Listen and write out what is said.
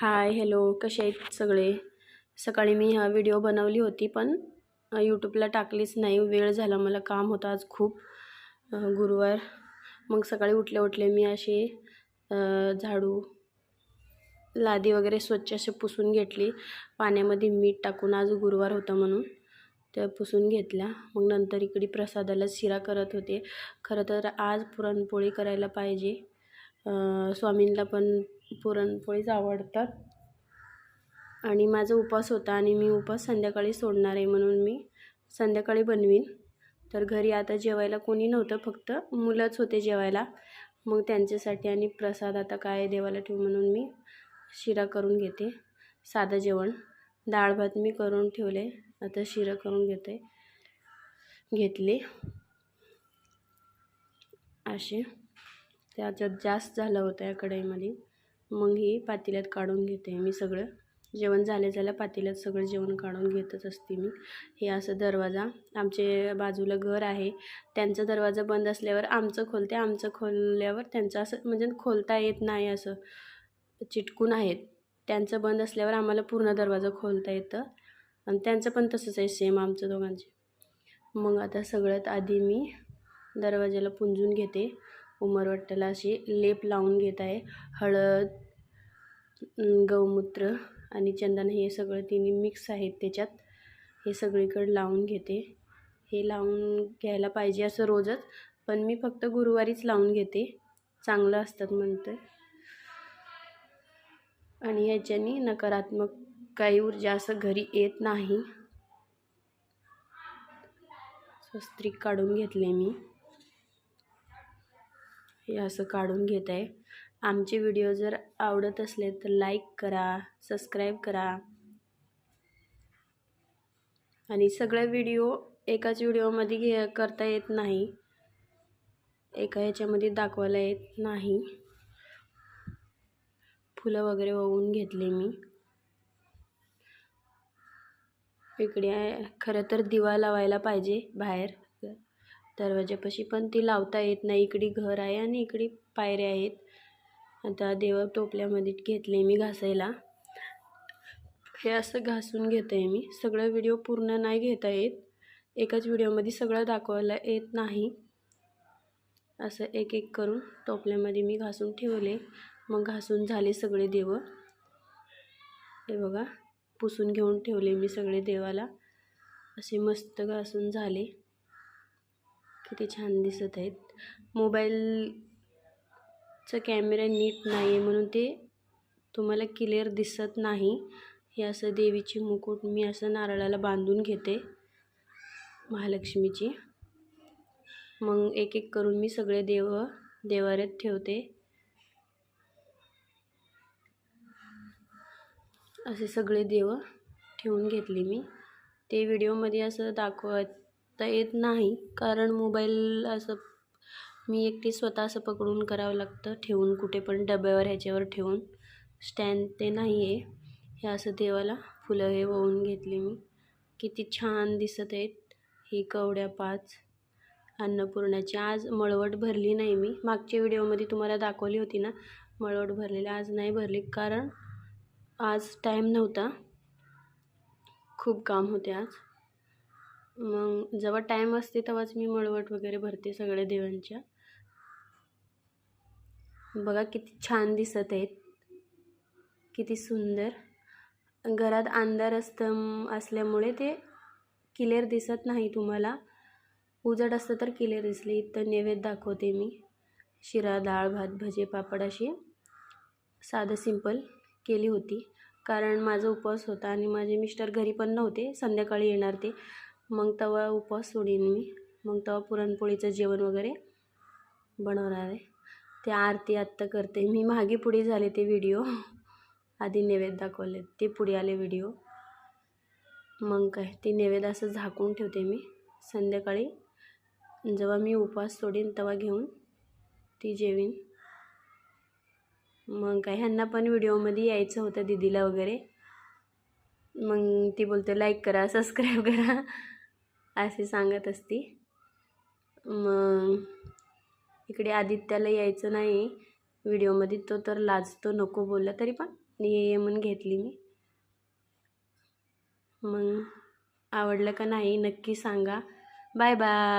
Hi hello, कसे आहेत सगळे. सकाळी मी हा व्हिडिओ बनवली होती पण यूट्यूबला टाकलीच नाही. वेळ झाला, मला काम होतं आज खूप. गुरुवार. मग सकाळी उठले मी अशी झाडू लादी वगैरे स्वच्छ असे पुसून घेतली पाण्यामध्ये मीठ टाकून. आज गुरुवार होता म्हणून त्या पुसून घेतल्या. मग नंतर इकडे प्रसादाला शिरा करत होते. खरं तर आज पुरणपोळी करायला पाहिजे. स्वामींना पण पुरणपोळीच आवडतात आणि माझा उपवास होता आणि मी उपवास संध्याकाळी सोडणार आहे म्हणून मी संध्याकाळी बनवीन. तर घरी आता जेवायला कोणी नव्हतं, फक्त मुलंच होते जेवायला. मग त्यांच्यासाठी आणि प्रसाद आता काय देवाला ठेवू म्हणून मी शिरा करून घेते. साधं जेवण, डाळ भात मी करून ठेवले, आता शिरा करून घेतले असे. त्याच्यात जास्त झालं होतं या कढईमध्ये. मग ही पातेल्यात काढून घेते मी. सगळं जेवण झाल्या पातेल्यात सगळं जेवण काढून घेतच असते मी. हे असं दरवाजा, आमचे बाजूला घर आहे, त्यांचा दरवाजा बंद असल्यावर आमचं खोलते, आमचं खोलल्यावर त्यांचं असं म्हणजे खोलता येत नाही, असं चिटकून आहेत. त्यांचं बंद असल्यावर आम्हाला पूर्ण दरवाजा खोलता येतं आणि त्यांचं पण तसंच आहे, सेम आमचं दोघांचे. मग आता सगळ्यात आधी मी दरवाजाला पुंजून घेते. उमरवट्ट्याला अशी लेप लावून घेत आहे. हळद, गौमूत्र आणि चंदन हे सगळं तिन्ही मिक्स आहेत त्याच्यात. हे सगळीकडे लावून घेते. हे लावून घ्यायला पाहिजे असं रोजच, पण मी फक्त गुरुवारीच लावून घेते, चांगलं असतात म्हणते. आणि ह्याच्यानी नकारात्मक काही ऊर्जा असं घरी येत नाही. स्वस्तिक काढून घेतले मी. हे असं काढून घेत आहे. आमचे व्हिडिओ जर आवडत असले तर लाईक करा, सबस्क्राईब करा. आणि सगळे व्हिडिओ एकाच व्हिडिओमध्ये करता येत नाही, एका ह्याच्यामध्ये दाखवायला येत नाही. फुलं वगैरे वाहून घेतले मी. इकडे खरं तर दिवा लावायला पाहिजे बाहेर दरवाजापाशी, पण ती लावता येत नाही. इकडे घर आहे आणि इकडे पायऱ्या आहेत. आता देव टोपल्यामध्ये घेतले मी घासायला. हे असं घासून घेते आहे मी. सगळं व्हिडिओ पूर्ण नाही घेता येत, एकाच व्हिडिओमध्ये सगळं दाखवायला येत नाही. असं एक एक करून टोपल्यामध्ये मी घासून ठेवले. मग घासून झाले सगळे देव. हे बघा, पुसून घेऊन ठेवले मी सगळे देवाला. असे मस्त घासून झाले. किती छान दिसत आहेत. मोबाईलचा कॅमेरा नीट नाही आहे म्हणून ते तुम्हाला क्लिअर दिसत नाही. हे असं देवीची मुकुट मी असं नारळाला बांधून घेते, महालक्ष्मीची. मग एक एक करून मी सगळे देवाऱ्यात ठेवते. असे सगळे देव ठेवून घेतले मी. ते व्हिडिओमध्ये असं दाखवता येत नाही, कारण मोबाईल असं मी एकटी स्वतः असं पकडून करावं लागतं, ठेवून कुठे पण डब्यावर ह्याच्यावर ठेवून. स्टँड ते नाही आहे. हे असं देवाला फुलं हे वाहून घेतली मी. किती छान दिसत आहेत. ही कवड्या 5 अन्नपूर्णाची. आज मळवट भरली नाही मी. मागच्या व्हिडिओमध्ये तुम्हाला दाखवली होती ना मळवट भरलेली. आज नाही भरली, कारण आज टाईम नव्हता, खूप काम होते आज. मग जेव्हा टाईम असते तेव्हाच मी मळवट वगैरे भरते सगळ्या देवांच्या. बघा किती छान दिसत आहेत, किती सुंदर. घरात अंधार असल्यामुळे ते क्लिअर दिसत नाही तुम्हाला. उजेड असतं तर क्लिअर दिसले. इथं नैवेद्य दाखवते मी. शिरा, डाळ, भात, भजे, पापड अशी साधं सिंपल केली होती, कारण माझा उपवास होता आणि माझे मिस्टर घरी पण नव्हते, संध्याकाळी येणार ते. मग तेव्हा उपवास सोडीन मी. मग तेव्हा पुरणपोळीचं जेवण वगैरे बनवणार आहे. ते आरती आत्ता करते मी. मागे पुढे झाले ते व्हिडिओ. आधी नैवेद्य दाखवले, ते पुढे आले व्हिडिओ. मग काय, ते नैवेद्य असं झाकून ठेवते मी. संध्याकाळी जेव्हा मी उपवास सोडीन तेव्हा घेऊन ती जेवीन. मग काय, ह्यांना पण व्हिडिओमध्ये यायचं होतं, दीदीला वगैरे. मग ती बोलते लाईक करा, सबस्क्राईब करा असे सांगत असते. मग इकडे आदित्याला यायचं नाही व्हिडिओमध्ये, तो तर लाजतो, नको बोलला तरी पण ये म्हणून घेतली मी. मग आवडलं का नाही नक्की सांगा. Bye bye.